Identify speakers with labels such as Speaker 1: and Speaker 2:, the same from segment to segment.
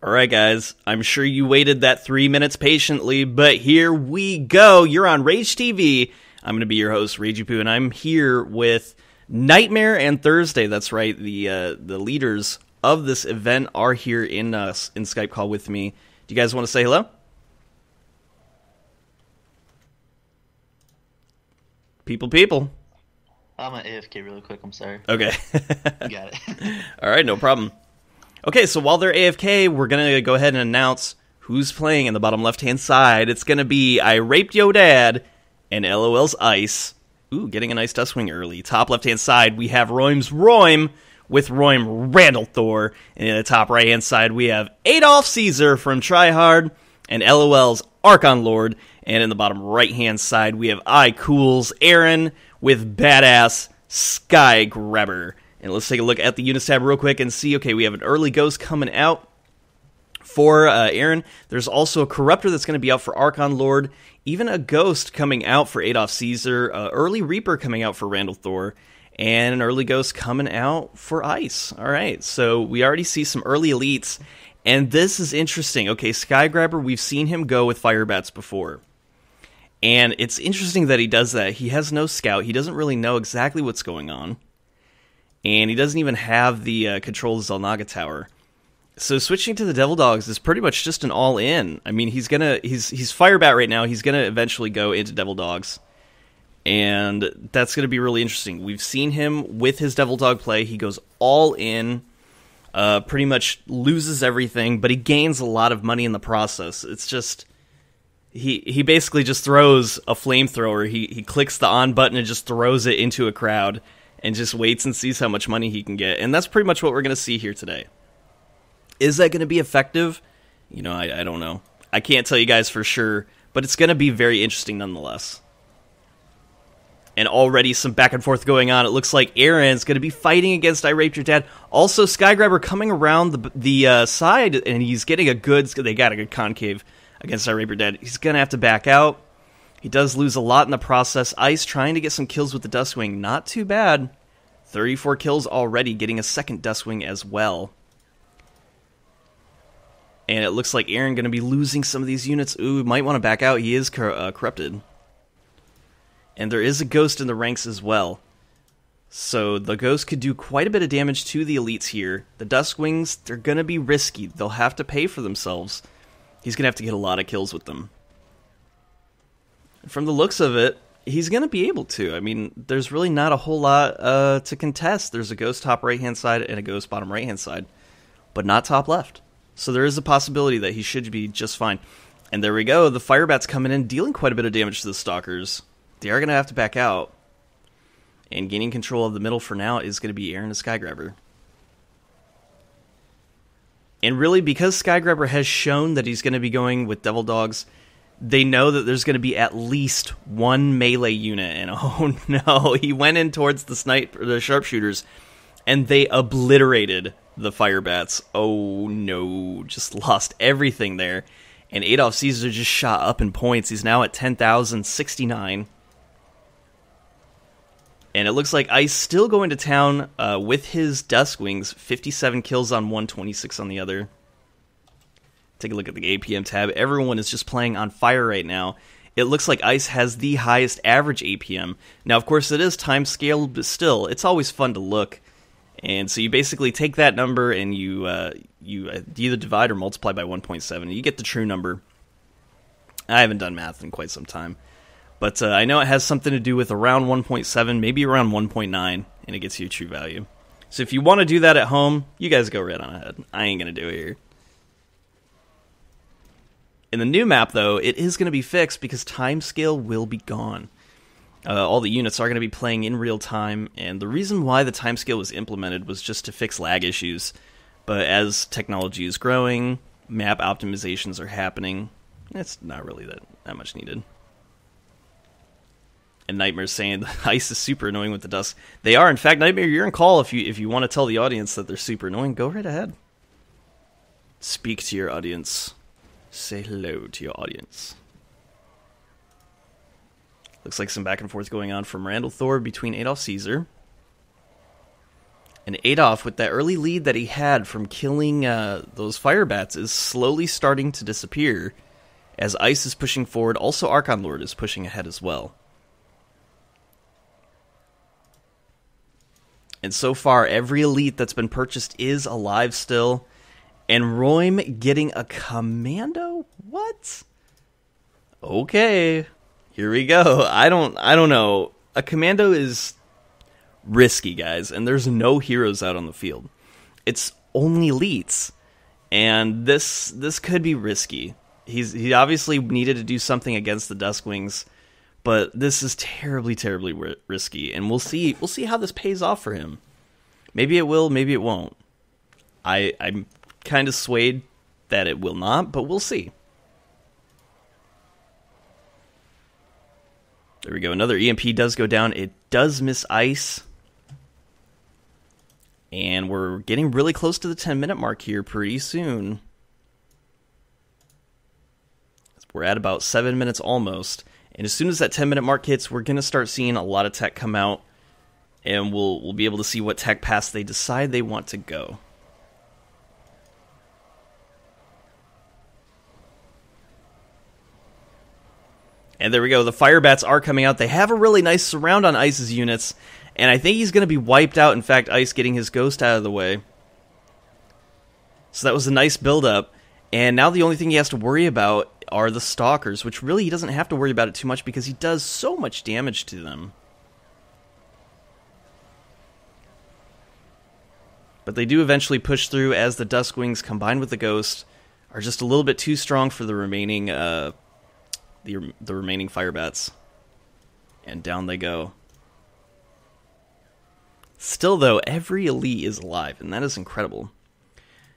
Speaker 1: Alright guys, I'm sure you waited that 3 minutes patiently, but here we go. You're on Rage TV. I'm going to be your host, Ragey and I'm here with Nightmare and Thursday. That's right, the leaders of this event are here in Skype call with me. Do you guys want to say hello? People.
Speaker 2: I'm at AFK really quick, I'm sorry.
Speaker 1: Okay.
Speaker 2: You got it.
Speaker 1: Alright, no problem. Okay, so while they're AFK, we're going to go ahead and announce who's playing in the bottom left-hand side. It's going to be EyeRapdYoDad and LOL's Ice. Ooh, getting a nice Duskwing early. Top left-hand side, we have RoiM's RoiM with RoiM RandAIthor. And in the top right-hand side, we have Adolph Caesar from TryHrd and LOL's ArchonLord. And in the bottom right-hand side, we have IKewl's AeReN with BADAZ Skygrabber. And let's take a look at the units tab real quick and see, okay, we have an early ghost coming out for AeReN. There's also a corruptor that's going to be out for ArchonLord. Even a ghost coming out for Adolph Caesar. Early Reaper coming out for RandAIthor. And an early ghost coming out for Ice. All right, so we already see some early elites. And this is interesting. Okay, Skygrabber, we've seen him go with Firebats before. And it's interesting that he does that. He has no scout. He doesn't really know exactly what's going on. And he doesn't even have the control of Xel'Naga Tower. So switching to the Devil Dogs is pretty much just an all-in. I mean, he's Firebat right now. He's gonna eventually go into Devil Dogs. And that's gonna be really interesting. We've seen him with his Devil Dog play. He goes all in, pretty much loses everything, but he gains a lot of money in the process. It's just he basically just throws a flamethrower. He clicks the on button and just throws it into a crowd. And just waits and sees how much money he can get. And that's pretty much what we're going to see here today. Is that going to be effective? You know, I don't know. I can't tell you guys for sure, but it's going to be very interesting nonetheless. And already some back and forth going on. It looks like AeRen's going to be fighting against EyeRapdYoDad. Also, Skygrabber coming around the side, and he's getting a good... They got a good concave against EyeRapdYoDad. He's going to have to back out. He does lose a lot in the process. Ice trying to get some kills with the Duskwing. Not too bad. 34 kills already, getting a second Duskwing as well. And it looks like AeReN going to be losing some of these units. Ooh, might want to back out. He is corrupted. And there is a ghost in the ranks as well. So the ghost could do quite a bit of damage to the elites here. The Duskwings, they're going to be risky. They'll have to pay for themselves. He's going to have to get a lot of kills with them. From the looks of it, he's going to be able to. I mean, there's really not a whole lot to contest. There's a ghost top right-hand side and a ghost bottom right-hand side, but not top left. So there is a possibility that he should be just fine. And there we go. The Firebat's coming in, dealing quite a bit of damage to the Stalkers. They are going to have to back out. And gaining control of the middle for now is going to be AeReN and Skygrabber. And really, because Skygrabber has shown that he's going to be going with Devil Dogs, they know that there's going to be at least one melee unit, and oh no, he went in towards the sharpshooters, and they obliterated the Firebats. Oh no, just lost everything there. And Adolph Caesar just shot up in points. He's now at 10,069. And it looks like Ice still going to town with his Duskwings. 57 kills on one, 26 on the other. Take a look at the APM tab. Everyone is just playing on fire right now. It looks like Ice has the highest average APM. Now, of course, it is time scaled, but still, it's always fun to look. And so you basically take that number and you either divide or multiply by 1.7, and you get the true number. I haven't done math in quite some time. But I know it has something to do with around 1.7, maybe around 1.9, and it gets you a true value. So if you want to do that at home, you guys go right on ahead. I ain't going to do it here. In the new map, though, it is going to be fixed because timescale will be gone. All the units are going to be playing in real time, and the reason why the timescale was implemented was just to fix lag issues. But as technology is growing, map optimizations are happening. It's not really that much needed. And Nightmare's saying the Ice is super annoying with the dust. They are, in fact, Nightmare, you're in call if you want to tell the audience that they're super annoying. Go right ahead. Speak to your audience. Say hello to your audience. Looks like some back and forth going on from RandAIthor between Adolph Caesar. And Adolph, with that early lead that he had from killing those fire bats, is slowly starting to disappear as Ice is pushing forward. Also, ArchonLord is pushing ahead as well. And so far, every elite that's been purchased is alive still. And RoiM getting a commando? What? Okay, here we go. I don't know. A commando is risky, guys, and there's no heroes out on the field. It's only elites, and this could be risky. He obviously needed to do something against the Duskwings, but this is terribly, terribly risky, and we'll see how this pays off for him. Maybe it will, maybe it won't. I'm kind of swayed that it will not, but we'll see. There we go. Another EMP does go down. It does miss Ice. And we're getting really close to the 10-minute mark here pretty soon. We're at about 7 minutes almost. And as soon as that 10-minute mark hits, we're going to start seeing a lot of tech come out. And we'll be able to see what tech pass they decide they want to go. And there we go. The fire bats are coming out. They have a really nice surround on Ice's units. And I think he's going to be wiped out. In fact, Ice getting his ghost out of the way. So that was a nice build-up. And now the only thing he has to worry about are the stalkers, which really he doesn't have to worry about it too much because he does so much damage to them. But they do eventually push through as the Duskwings combined with the ghost are just a little bit too strong for the remaining the remaining fire bats. And down they go. Still, though, every elite is alive, and that is incredible.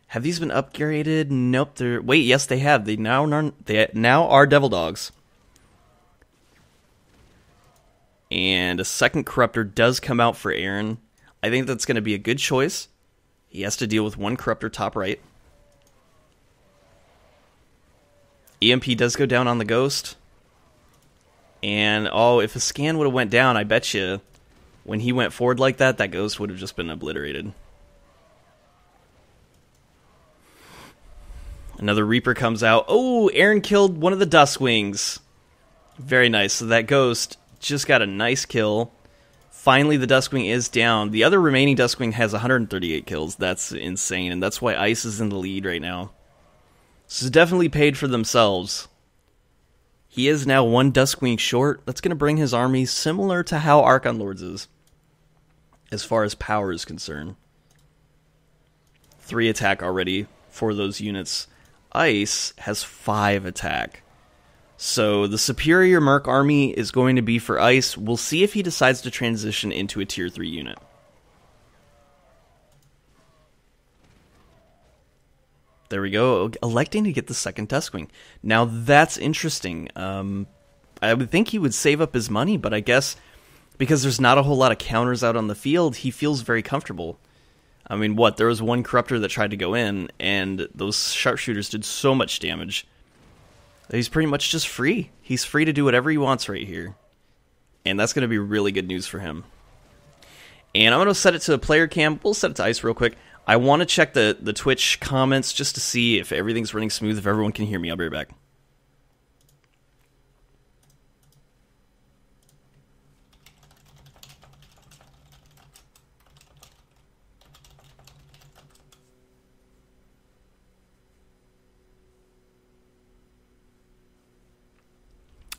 Speaker 1: Have these been upgraded? Nope. Wait, yes, they have. They now are Devil Dogs. And a second Corruptor does come out for AeReN. I think that's going to be a good choice. He has to deal with one Corruptor top right. EMP does go down on the Ghost. And, oh, if a scan would have went down, I bet you when he went forward like that, that Ghost would have just been obliterated. Another Reaper comes out. Oh, AeReN killed one of the Duskwings. Very nice. So that Ghost just got a nice kill. Finally, the Duskwing is down. The other remaining Duskwing has 138 kills. That's insane, and that's why Ice is in the lead right now. This is definitely paid for themselves. He is now one Duskwing short. That's going to bring his army similar to how ArchonLord's is, as far as power is concerned. 3 attack already for those units. Ice has 5 attack. So the superior Merc army is going to be for Ice. We'll see if he decides to transition into a tier 3 unit. There we go, electing to get the second Duskwing. Now that's interesting. I would think he would save up his money, but I guess because there's not a whole lot of counters out on the field, he feels very comfortable. I mean, there was one Corruptor that tried to go in, and those sharpshooters did so much damage. He's pretty much just free. He's free to do whatever he wants right here. And that's going to be really good news for him. And I'm going to set it to the player cam. We'll set it to Ice real quick. I want to check the Twitch comments just to see if everything's running smooth, if everyone can hear me. I'll be right back.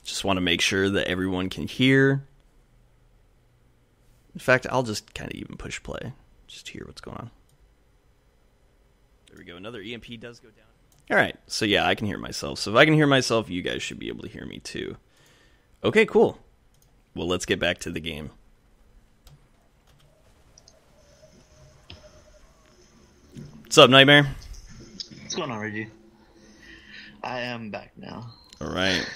Speaker 1: Just want to make sure that everyone can hear. In fact, I'll just kind of even push play. Just hear what's going on. There we go. Another EMP does go down. Alright, so yeah, I can hear myself. So if I can hear myself, you guys should be able to hear me too. Okay, cool. Well, let's get back to the game. What's up, Nightmare?
Speaker 2: What's going on, Reggie? I am back now.
Speaker 1: Alright.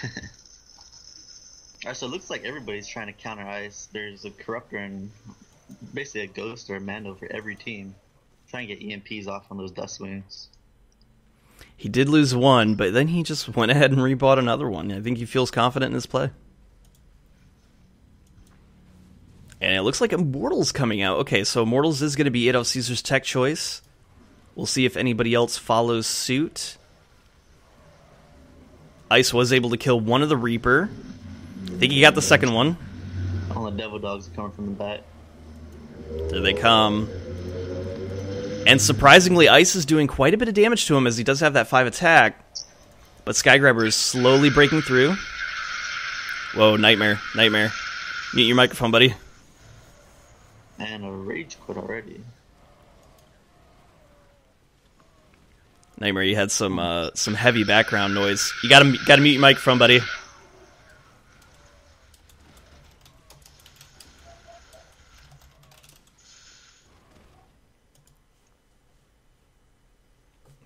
Speaker 2: Alright, so it looks like everybody's trying to counter Ice. There's a Corruptor and basically a Ghost or a Mando for every team. Trying to get EMPs off on those Duskwings.
Speaker 1: He did lose one, but then he just went ahead and rebought another one. I think he feels confident in his play. And it it looks like Immortal's coming out. Okay, so Immortals is going to be Adolph Caesar's tech choice. We'll see if anybody else follows suit. Ice was able to kill one of the Reaper. I think he got the second one.
Speaker 2: All the Devil Dogs are coming from the back.
Speaker 1: There they come. And surprisingly, Ice is doing quite a bit of damage to him as he does have that 5 attack. But Skygrabber is slowly breaking through. Whoa, Nightmare. Nightmare. Mute your microphone, buddy.
Speaker 2: And a rage quit already.
Speaker 1: Nightmare, you had some heavy background noise. You gotta mute your microphone, buddy.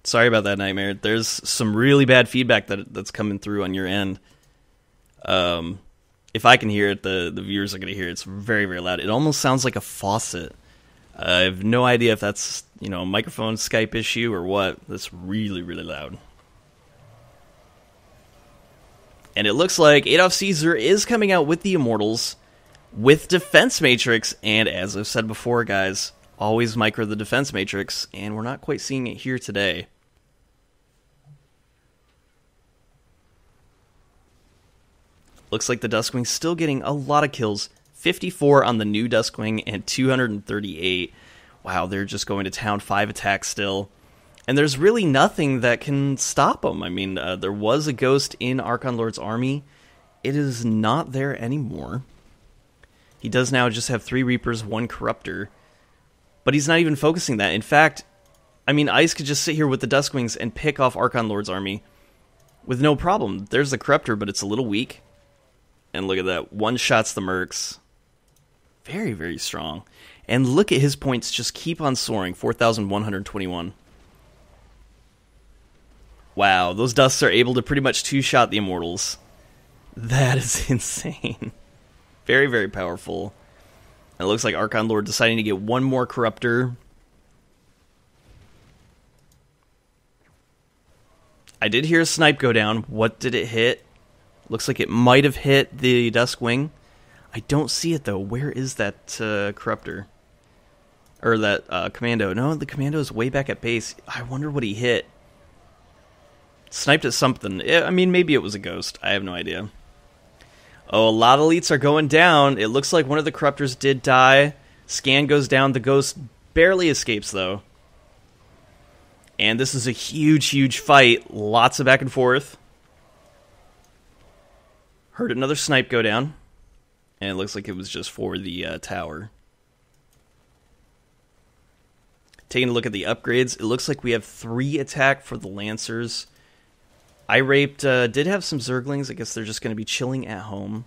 Speaker 1: Sorry about that, Nightmare. There's some really bad feedback that's coming through on your end. If I can hear it, the viewers are going to hear it. It's very, very loud. It almost sounds like a faucet. I have no idea if that's, a microphone Skype issue or what. That's really, really loud. And it looks like Adolph Caesar is coming out with the Immortals with Defense Matrix. And as I've said before, guys, always micro the Defense Matrix. And we're not quite seeing it here today. Looks like the Duskwing's still getting a lot of kills. 54 on the new Duskwing and 238. Wow, they're just going to town. 5 attacks still. And there's really nothing that can stop them. I mean, there was a ghost in ArchonLord's army. It is not there anymore. He does now just have 3 Reapers, 1 Corruptor. But he's not even focusing that. In fact, I mean, Ice could just sit here with the Duskwings and pick off ArchonLord's army with no problem. There's the Corruptor, but it's a little weak. And look at that. 1 shots the Mercs. Very, very strong. And look at his points just keep on soaring. 4,121. Wow, those Dusts are able to pretty much 2-shot the Immortals. That is insane. Very, very powerful. And it looks like ArchonLord deciding to get 1 more Corruptor. I did hear a snipe go down. What did it hit? Looks like it might have hit the Duskwing. I don't see it, though. Where is that Corruptor? Or that Commando? No, the Commando is way back at base. I wonder what he hit. Sniped at something. I mean, maybe it was a ghost. I have no idea. Oh, a lot of elites are going down. It looks like one of the Corruptors did die. Scan goes down. The ghost barely escapes, though. And this is a huge, huge fight. Lots of back and forth. Heard another snipe go down. And it looks like it was just for the tower. Taking a look at the upgrades, it looks like we have 3 attack for the Lancers. EyeRapd did have some Zerglings. I guess they're just going to be chilling at home.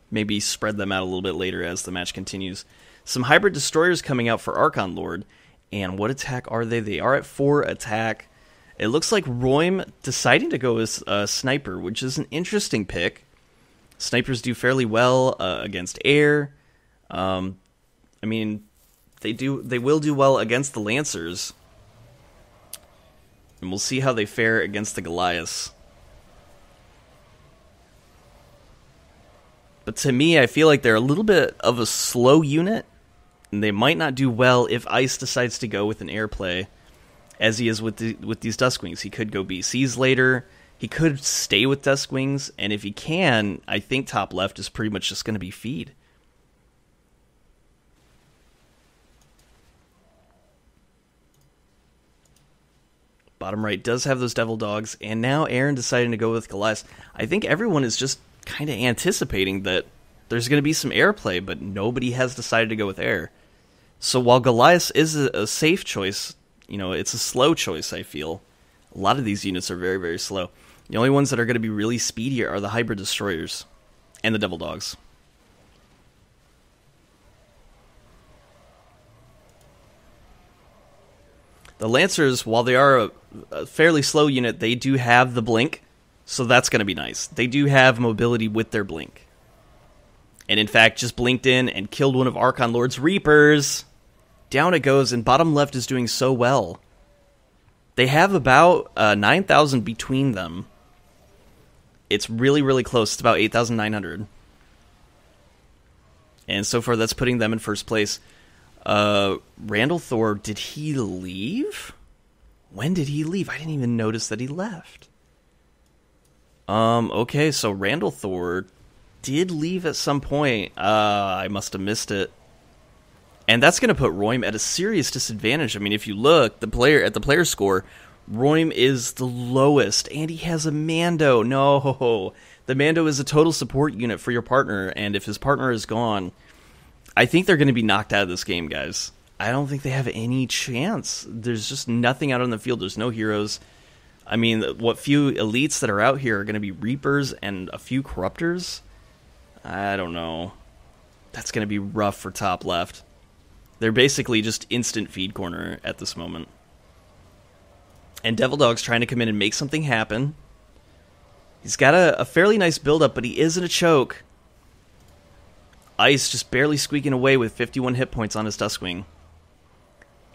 Speaker 1: Maybe spread them out a little bit later as the match continues. Some Hybrid Destroyers coming out for ArchonLord. And what attack are they? They are at 4 attack. It looks like RoiM deciding to go as a Sniper, which is an interesting pick. Snipers do fairly well against air. I mean, they will do well against the Lancers. And we'll see how they fare against the Goliaths. But to me, I feel like they're a little bit of a slow unit. And they might not do well if Ice decides to go with an airplay, as he is with these Duskwings. He could go BCs later. He could stay with Duskwings, and if he can, I think top left is pretty much just going to be feed. Bottom right does have those Devil Dogs, and now AeReN deciding to go with Goliath. I think everyone is just kind of anticipating that there's going to be some airplay, but nobody has decided to go with air. So while Goliath is a safe choice, it's a slow choice, I feel. A lot of these units are very, very slow. The only ones that are going to be really speedy are the Hybrid Destroyers and the Devil Dogs. The Lancers, while they are a fairly slow unit, they do have the blink, so that's going to be nice. They do have mobility with their blink. And in fact, just blinked in and killed one of ArchonLord's Reapers. Down it goes, and bottom left is doing so well. They have about 9,000 between them. It's really, really close. It's about 8,900. And so far, that's putting them in first place. RandAIthor, did he leave? When did he leave? I didn't even notice that he left. Okay, so RandAIthor did leave at some point. I must have missed it. And that's going to put RoiM at a serious disadvantage. I mean, if you look at the player score, RoiM is the lowest, and he has a Mando. No, the Mando is a total support unit for your partner, and if his partner is gone, I think they're going to be knocked out of this game, guys. I don't think they have any chance. There's just nothing out on the field. There's no heroes. I mean, what few elites that are out here are going to be Reapers and a few Corruptors. I don't know. That's going to be rough for top left. They're basically just instant feed corner at this moment. And Devil Dog's trying to come in and make something happen. He's got a fairly nice build-up, but he is in a choke. Ice just barely squeaking away with 51 hit points on his Duskwing.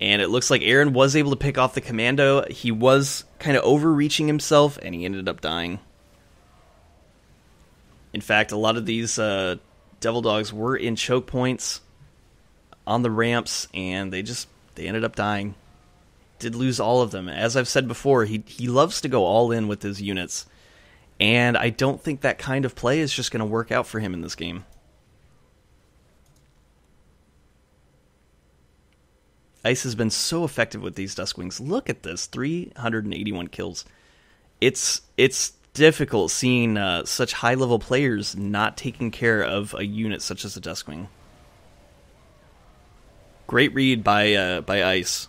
Speaker 1: And it looks like AeReN was able to pick off the Commando. He was kind of overreaching himself, and he ended up dying. In fact, a lot of these Devil Dogs were in choke points on the ramps, and they ended up dying. Did lose all of them. As I've said before, he loves to go all in with his units. And I don't think that kind of play is just going to work out for him in this game. Ice has been so effective with these Duskwings. Look at this, 381 kills. It's difficult seeing such high-level players not taking care of a unit such as a Duskwing. Great read by Ice.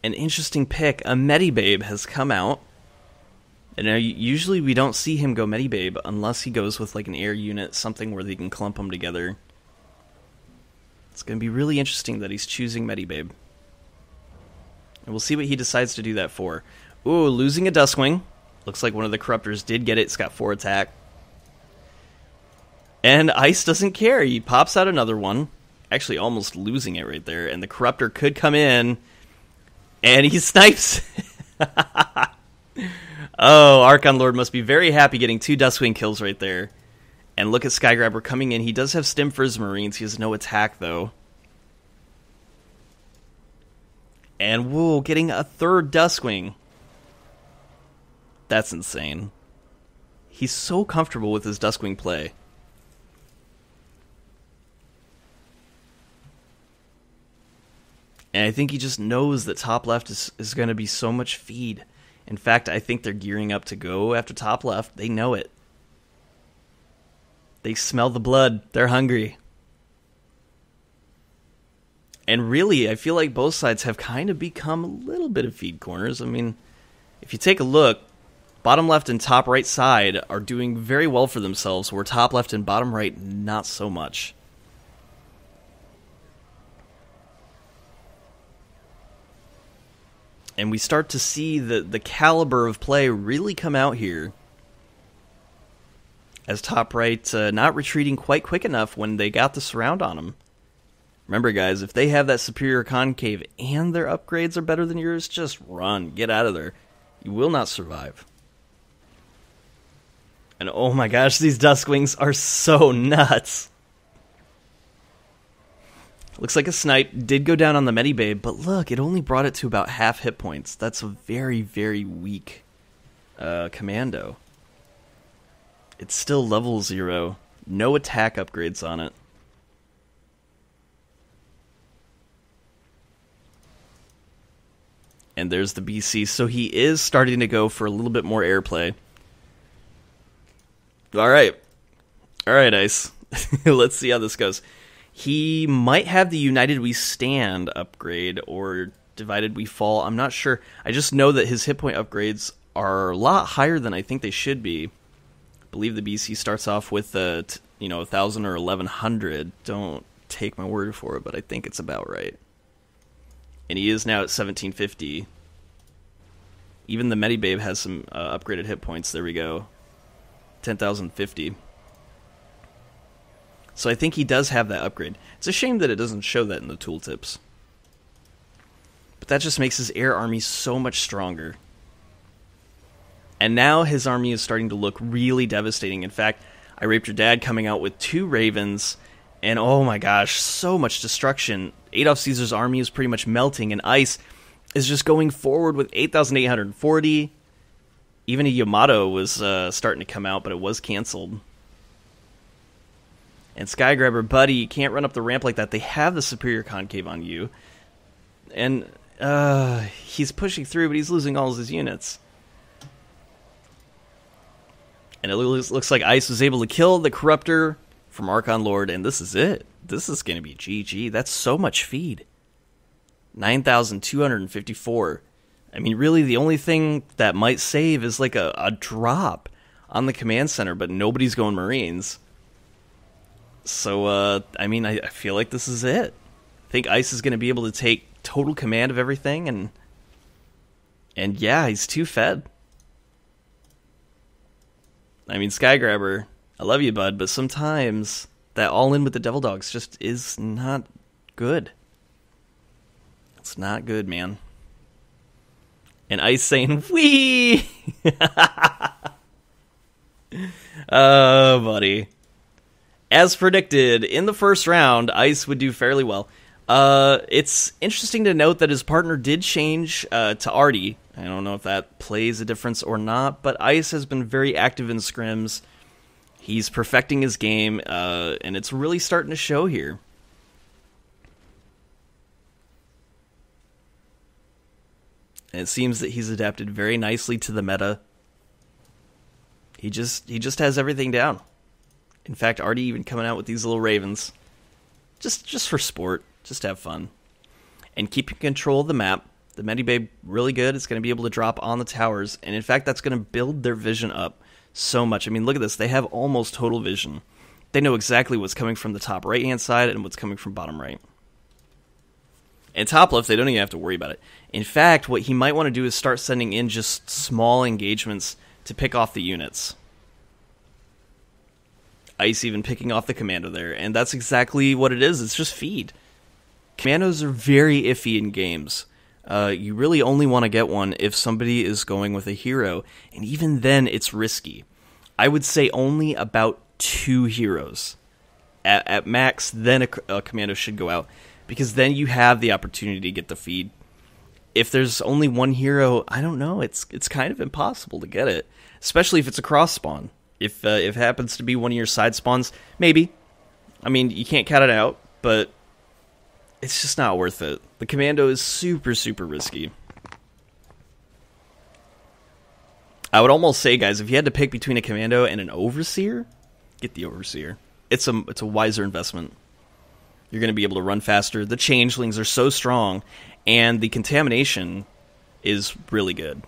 Speaker 1: An interesting pick. A Medibabe has come out. And usually we don't see him go Medibabe unless he goes with like an air unit, something where they can clump them together. It's going to be really interesting that he's choosing Medibabe. And we'll see what he decides to do that for. Ooh, losing a Duskwing. Looks like one of the Corruptors did get it. It's got 4 attack. And Ice doesn't care. He pops out another one. Actually almost losing it right there. And the Corruptor could come in. And he snipes. Oh, ArchonLord must be very happy getting 2 Duskwing kills right there. And look at Skygrabber coming in. He does have Stim for his Marines. He has no attack, though. And, whoa, getting a 3rd Duskwing. That's insane. He's so comfortable with his Duskwing play. And I think he just knows that top left is going to be so much feed. In fact, I think they're gearing up to go after top left. They know it. They smell the blood. They're hungry. And really, I feel like both sides have kind of become a little bit of feed corners. I mean, if you take a look, bottom left and top right side are doing very well for themselves, where top left and bottom right, not so much. And we start to see the caliber of play really come out here. As top right not retreating quite quick enough when they got the surround on them. Remember, guys, if they have that superior concave and their upgrades are better than yours, just run. Get out of there. You will not survive. And oh my gosh, these Duskwings are so nuts. Looks like a snipe did go down on the Medibabe, but look, it only brought it to about half hit points. That's a very, very weak commando. It's still level 0. No attack upgrades on it. And there's the BC, so he is starting to go for a little bit more airplay. Alright. Alright, Ice. Let's see how this goes. He might have the United We Stand upgrade, or Divided We Fall. I'm not sure. I just know that his hit point upgrades are a lot higher than I think they should be. I believe the BC starts off with 1,000 or 1,100. Don't take my word for it, but I think it's about right. And he is now at 1,750. Even the Medibabe has some upgraded hit points. There we go. 10,050. So I think he does have that upgrade. It's a shame that it doesn't show that in the tooltips. But that just makes his air army so much stronger. And now his army is starting to look really devastating. In fact, EyeRapdYoDad coming out with 2 Ravens, and oh my gosh, so much destruction. Adolph Caesar's army is pretty much melting, and Ice is just going forward with 8,840. Even a Yamato was starting to come out, but it was canceled. And Skygrabber, buddy, you can't run up the ramp like that. They have the superior concave on you. And he's pushing through, but he's losing all of his units. And it looks like Ice was able to kill the Corruptor from ArchonLord, and this is it. This is going to be GG. That's so much feed. 9,254. I mean, really, the only thing that might save is like a drop on the command center, but nobody's going Marines. So, I mean, I feel like this is it. I think Ice is going to be able to take total command of everything, and yeah, he's too fed. I mean, Skygrabber, I love you, bud, but sometimes that all-in with the Devil Dogs just is not good. It's not good, man. And Ice saying, "Wee!" Oh, buddy. As predicted, in the first round, Ice would do fairly well. It's interesting to note that his partner did change to Artie. I don't know if that plays a difference or not, but Ice has been very active in scrims. He's perfecting his game, and it's really starting to show here. And it seems that he's adapted very nicely to the meta. He just has everything down. In fact, Artie even coming out with these little Ravens. Just for sport. Just to have fun. And keeping control of the map. The Medibabe, really good. It's going to be able to drop on the towers. And in fact, that's going to build their vision up so much. I mean, look at this. They have almost total vision. They know exactly what's coming from the top right-hand side and what's coming from bottom right. And top left, they don't even have to worry about it. In fact, what he might want to do is start sending in just small engagements to pick off the units. Ice even picking off the commando there, and that's exactly what it is. It's just feed. Commandos are very iffy in games. You really only want to get one if somebody is going with a hero, and even then it's risky. I would say only about 2 heroes. At max, then a commando should go out, because then you have the opportunity to get the feed. If there's only one hero, I don't know, it's kind of impossible to get it, especially if it's a cross spawn. If it happens to be one of your side spawns, maybe. I mean, you can't count it out, but it's just not worth it. The commando is super, super risky. I would almost say, guys, if you had to pick between a commando and an overseer, get the overseer. It's a wiser investment. You're going to be able to run faster. The changelings are so strong, and the contamination is really good.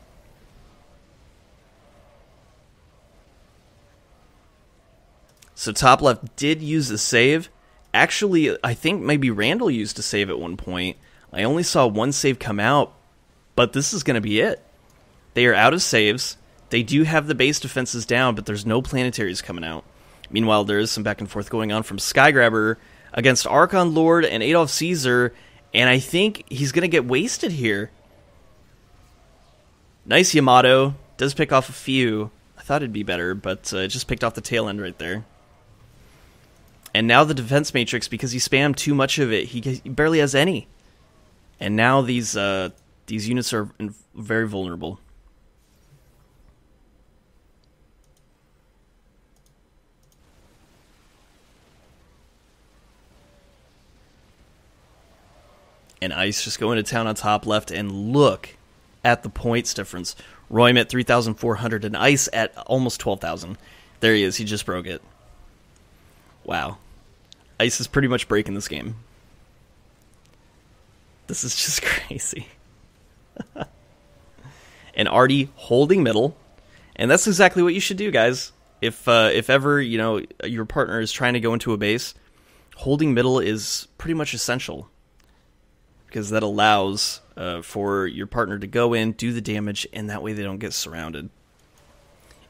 Speaker 1: So top left did use the save. Actually, I think maybe Randall used a save at one point. I only saw one save come out, but this is going to be it. They are out of saves. They do have the base defenses down, but there's no planetaries coming out. Meanwhile, there is some back and forth going on from Skygrabber against ArchonLord and Adolph Caesar, and I think he's going to get wasted here. Nice Yamato. Does pick off a few. I thought it'd be better, but it just picked off the tail end right there. And now the defense matrix, because he spammed too much of it, he barely has any. And now these units are very vulnerable. And Ice just going to town on top left, and look at the points difference. RoiM at 3,400 and Ice at almost 12,000. There he is. He just broke it. Wow. Ice is pretty much breaking this game. This is just crazy. And Artie holding middle. And that's exactly what you should do, guys. If ever, you know, your partner is trying to go into a base, holding middle is pretty much essential. Because that allows for your partner to go in, do the damage, and that way they don't get surrounded.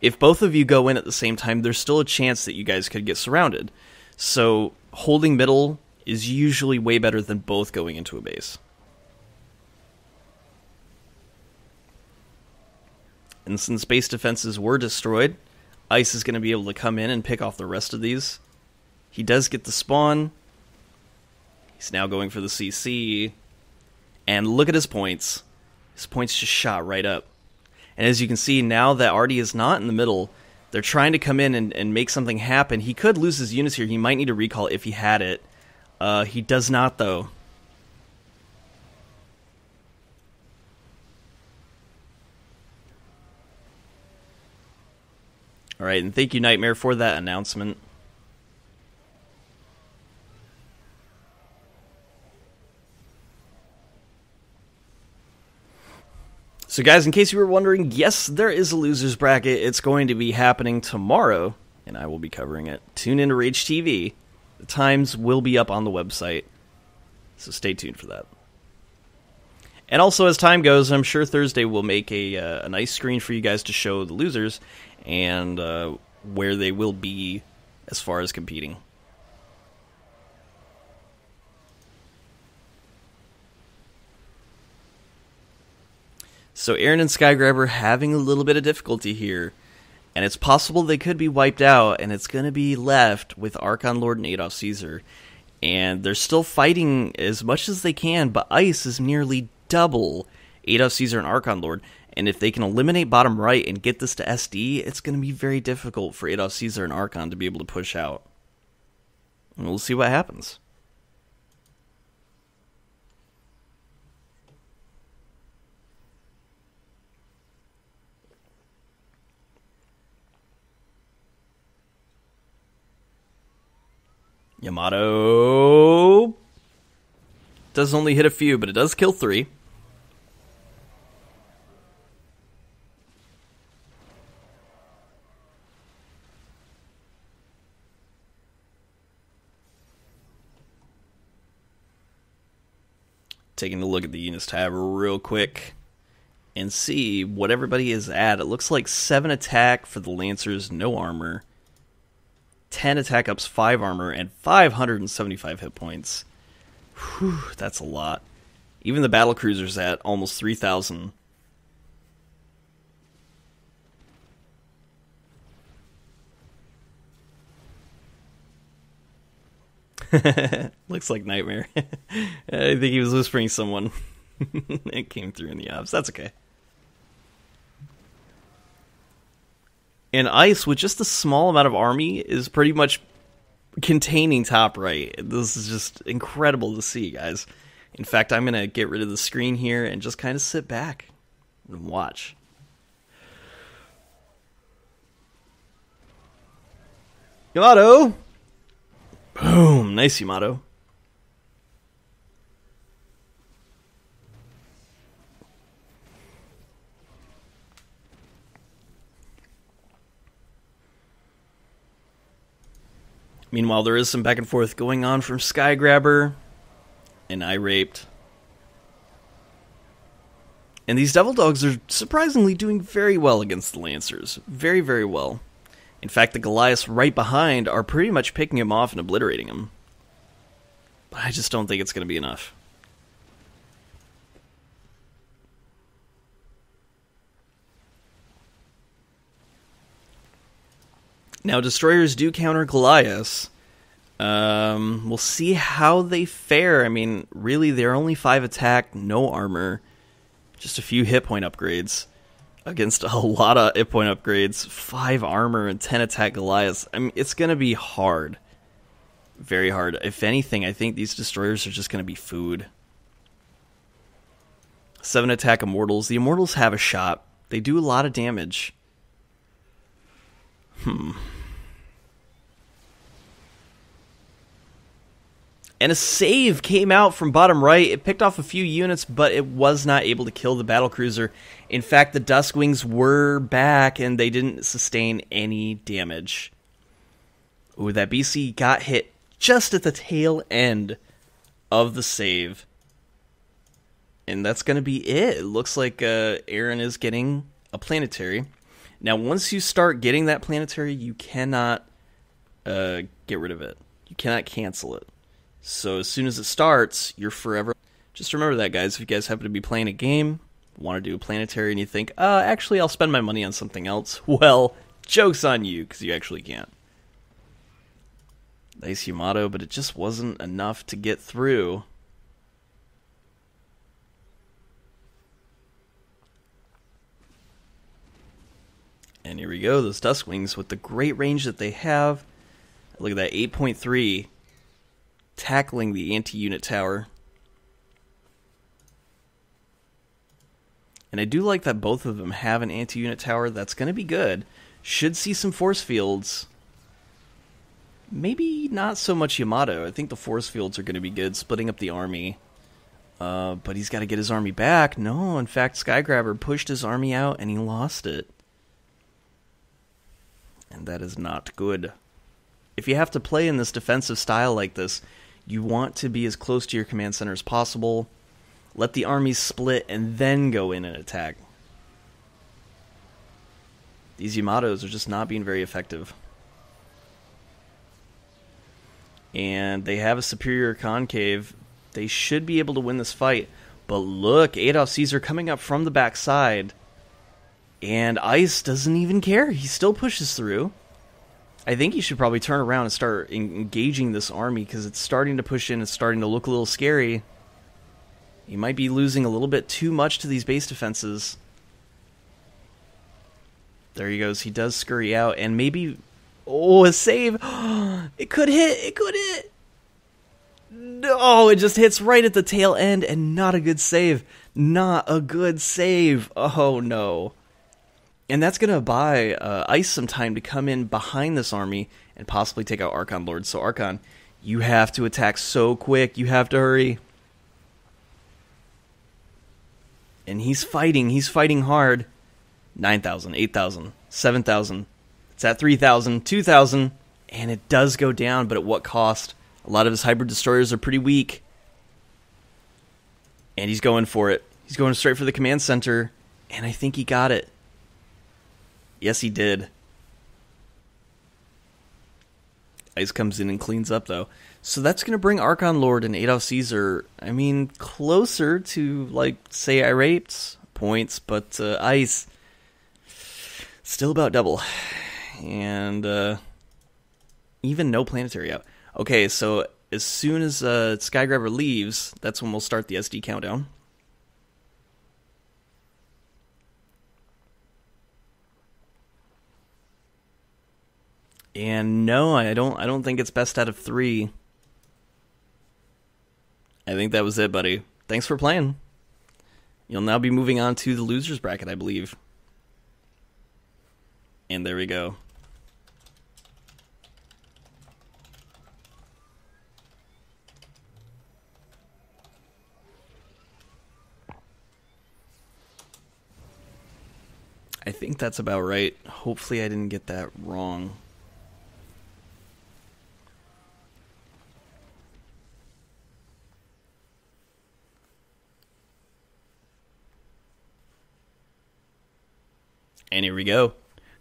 Speaker 1: If both of you go in at the same time, there's still a chance that you guys could get surrounded. So holding middle is usually way better than both going into a base. And since base defenses were destroyed, Ice is going to be able to come in and pick off the rest of these. He does get the spawn. He's now going for the CC. And look at his points. His points just shot right up. And as you can see, now that Artie is not in the middle, they're trying to come in and make something happen. He could lose his units here. He might need a recall if he had it. He does not, though. Alright, and thank you, Nightmare, for that announcement. So guys, in case you were wondering, yes, there is a loser's bracket. It's going to be happening tomorrow, and I will be covering it. Tune into Rage TV. The times will be up on the website, so stay tuned for that. And also, as time goes, I'm sure Thursday will make a nice screen for you guys to show the losers and where they will be as far as competing. So AeReN and Skygrabber having a little bit of difficulty here, and it's possible they could be wiped out, and it's going to be left with ArchonLord and Adolph Caesar. And they're still fighting as much as they can, but Ice is nearly double Adolph Caesar and ArchonLord. And if they can eliminate bottom right and get this to SD, it's going to be very difficult for Adolph Caesar and Archon to be able to push out. And we'll see what happens. Yamato does only hit a few, but it does kill 3. Taking a look at the units tab real quick and see what everybody is at. It looks like 7 attack for the Lancers, no armor. 10 attack ups, 5 armor, and 575 hit points. Whew, that's a lot. Even the battle cruiser's at almost 3,000. Looks like Nightmare. I think he was whispering someone. It came through in the obs. That's okay. And Ice, with just a small amount of army, is pretty much containing top right. This is just incredible to see, guys. In fact, I'm going to get rid of the screen here and just kind of sit back and watch. Yamato! Boom! Nice, Yamato. Meanwhile, there is some back and forth going on from Skygrabber and EyeRapd. And these Devil Dogs are surprisingly doing very well against the Lancers. Very, very well. In fact, the Goliaths right behind are pretty much picking him off and obliterating him. But I just don't think it's going to be enough. Now, Destroyers do counter Goliaths. We'll see how they fare. I mean, really, they're only 5 attack, no armor. Just a few hit point upgrades against a lot of hit point upgrades. 5 armor and 10 attack Goliaths. I mean, it's going to be hard. Very hard. If anything, I think these Destroyers are just going to be food. 7 attack Immortals. The Immortals have a shot. They do a lot of damage. And a save came out from bottom right. It picked off a few units, but it was not able to kill the battlecruiser. In fact, the Duskwings were back, and they didn't sustain any damage. Ooh, that BC got hit just at the tail end of the save. And that's going to be it. It looks like AeReN is getting a planetary. Now, once you start getting that planetary, you cannot get rid of it. You cannot cancel it. So as soon as it starts, you're forever. Just remember that, guys. If you guys happen to be playing a game, want to do a planetary, and you think, actually, I'll spend my money on something else. Well, joke's on you, because you actually can't. Nice Yamato, but it just wasn't enough to get through. And here we go, those Duskwings with the great range that they have. Look at that, 8.3, tackling the anti-unit tower. And I do like that both of them have an anti-unit tower. That's going to be good. Should see some force fields. Maybe not so much Yamato. I think the force fields are going to be good, splitting up the army. But he's got to get his army back. No, in fact, Skygrabber pushed his army out and he lost it. And that is not good. If you have to play in this defensive style like this, you want to be as close to your command center as possible. Let the armies split and then go in and attack. These Yamatos are just not being very effective. And they have a superior concave. They should be able to win this fight. But look, Adolph Caesar coming up from the backside. And Ice doesn't even care. He still pushes through. I think he should probably turn around and start engaging this army, because it's starting to push in. It's starting to look a little scary. He might be losing a little bit too much to these base defenses. There he goes. He does scurry out. And maybe... Oh, a save. It could hit. It could hit. No, it just hits right at the tail end, and not a good save. Not a good save. Oh, no. And that's going to buy Ice some time to come in behind this army and possibly take out ArchonLord. So, Archon, you have to attack so quick. You have to hurry. And he's fighting. He's fighting hard. 9,000, 8,000, 7,000. It's at 3,000, 2,000, and it does go down, but at what cost? A lot of his hybrid destroyers are pretty weak. And he's going for it. He's going straight for the command center, and I think he got it. Yes, he did. Ice comes in and cleans up, though. So that's going to bring ArchonLord and Adolph Caesar, I mean, closer to, like, say, iRaped's points, but Ice, still about double. And even no planetary out. Okay, so as soon as Skygrabber leaves, that's when we'll start the SD countdown. And no, I don't think it's best out of 3. I think that was it, buddy. Thanks for playing. You'll now be moving on to the losers bracket, I believe. And there we go. I think that's about right. Hopefully I didn't get that wrong. And here we go.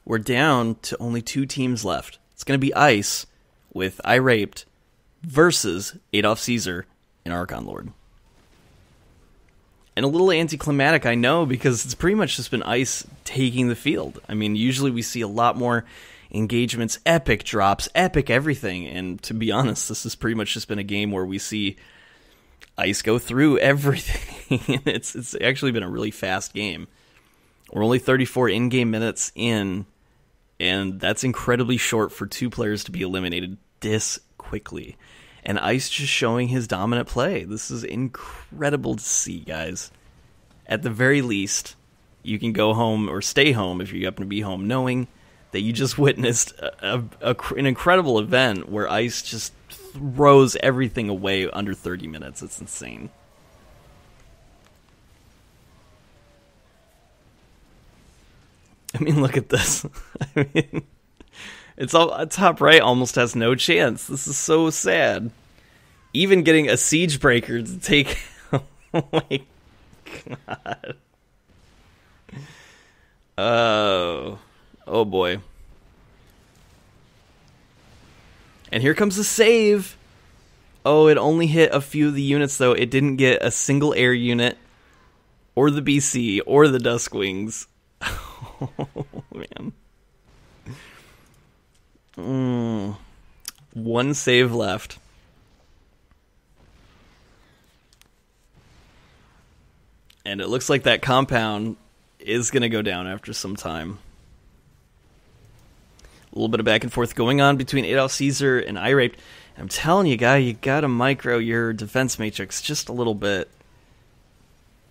Speaker 1: We're down to only 2 teams left. It's going to be Ice with iRaped versus Adolph Caesar and ArchonLord. And a little anticlimactic, I know, because it's pretty much just been Ice taking the field. I mean, usually we see a lot more engagements, epic drops, epic everything. And to be honest, this has pretty much just been a game where we see Ice go through everything. It's actually been a really fast game. We're only 34 in-game minutes in, and that's incredibly short for 2 players to be eliminated this quickly. And Ice just showing his dominant play. This is incredible to see, guys. At the very least, you can go home or stay home if you happen to be home, knowing that you just witnessed an incredible event where Ice just throws everything away under 30 minutes. It's insane. I mean, look at this. I mean, it's all top right almost has no chance. This is so sad. Even getting a siege breaker to take. Oh my god. Oh, Oh boy. And here comes the save. Oh, it only hit a few of the units, though. It didn't get a single air unit, or the BC, or the Duskwings. Oh, man. One save left. And it looks like that compound is going to go down after some time. A little bit of back and forth going on between Adolph Caesar and EyeRapd. I'm telling you, guy, you gotta micro your defense matrix just a little bit.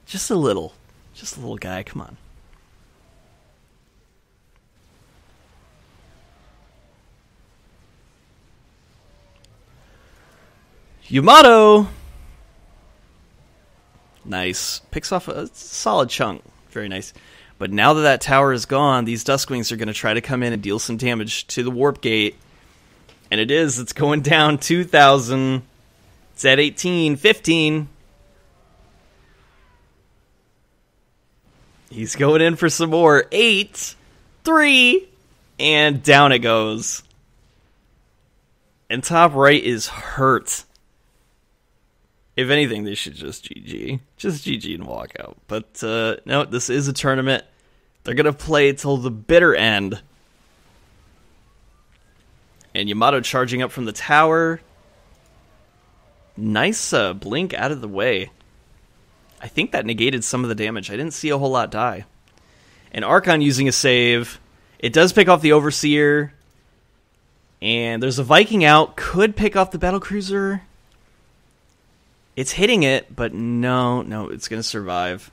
Speaker 1: Just a little. Just a little, guy, come on. Yamato! Nice. Picks off a solid chunk. Very nice. But now that that tower is gone, these Duskwings are going to try to come in and deal some damage to the warp gate. And it is. It's going down 2,000. It's at 18, 15. He's going in for some more. 8, 3, and down it goes. And top right is hurt. If anything, they should just GG. Just GG and walk out. But, no, this is a tournament. They're going to play till the bitter end. And Yamato charging up from the tower. Nice blink out of the way. I think that negated some of the damage. I didn't see a whole lot die. And Archon using a save. It does pick off the Overseer. And there's a Viking out. Could pick off the Battlecruiser. It's hitting it, but no, it's going to survive.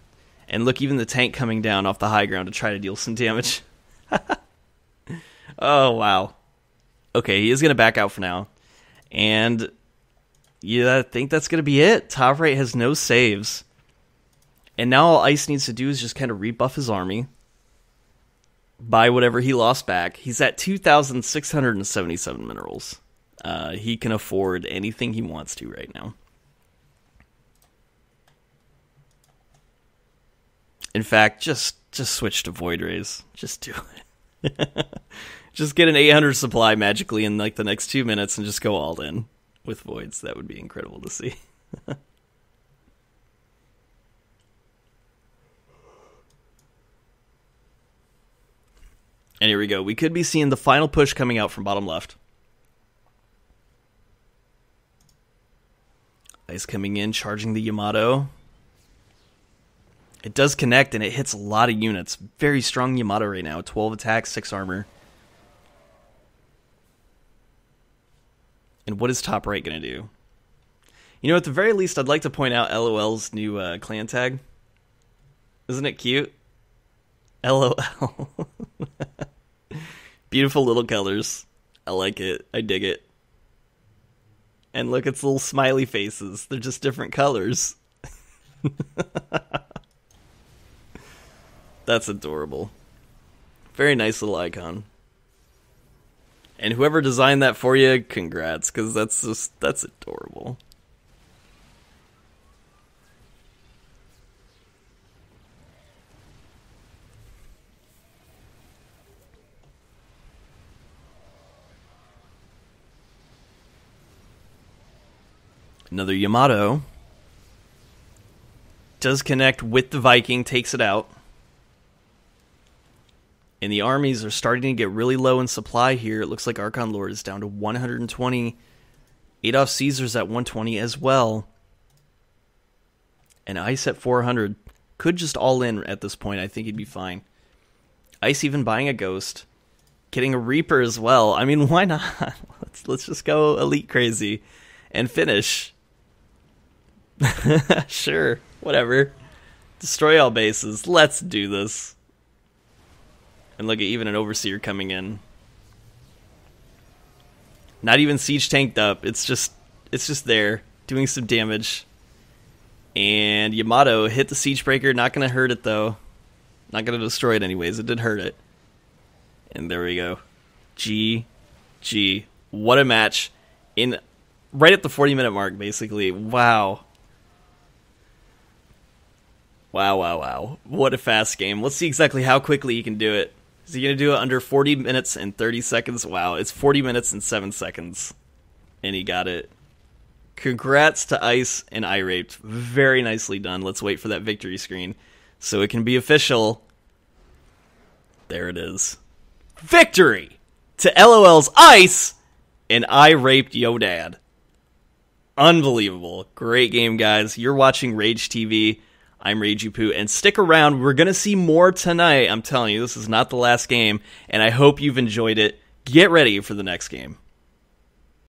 Speaker 1: And look, even the tank coming down off the high ground to try to deal some damage. Oh, wow. Okay, he is going to back out for now. And yeah, I think that's going to be it. Top right has no saves. And now all Ice needs to do is just kind of rebuff his army. Buy whatever he lost back. He's at 2,677 minerals. He can afford anything he wants to right now. In fact, just switch to Void Rays. Just do it. Just get an 800 supply magically in like the next 2 minutes and just go all in with Voids. That would be incredible to see. And here we go. We could be seeing the final push coming out from bottom left. Ice coming in, charging the Yamato. It does connect, and it hits a lot of units. Very strong Yamato right now. 12 attack, 6 armor. And what is top right going to do? You know, at the very least, I'd like to point out LOL's new clan tag. Isn't it cute? LOL. Beautiful little colors. I like it. I dig it. And look, it's little smiley faces. They're just different colors. That's adorable. Very nice little icon. And whoever designed that for you, congrats, because that's adorable. Another Yamato. Does connect with the Viking, takes it out. And the armies are starting to get really low in supply here. It looks like ArchonLord is down to 120. Adolph Caesar's at 120 as well. And Ice at 400. Could just all in at this point. I think he'd be fine. Ice even buying a Ghost. Getting a Reaper as well. I mean, why not? Let's just go elite crazy. And finish. Sure. Whatever. Destroy all bases. Let's do this. And look at even an Overseer coming in. Not even siege tanked up. It's just there, doing some damage. And Yamato hit the siege breaker. Not going to hurt it though. Not going to destroy it anyways. It did hurt it. And there we go. GG. What a match. In right at the 40-minute mark, basically. Wow. Wow. What a fast game. Let's see exactly how quickly you can do it. Is he going to do it under 40 minutes and 30 seconds? Wow, it's 40 minutes and 7 seconds. And he got it. Congrats to Ice and EyeRapd. Very nicely done. Let's wait for that victory screen so it can be official. There it is. Victory to LOL's Ice and EyeRapdYoDad. Unbelievable. Great game, guys. You're watching Rage TV. I'm RageYuPoo, and stick around. We're going to see more tonight. I'm telling you, this is not the last game, and I hope you've enjoyed it. Get ready for the next game.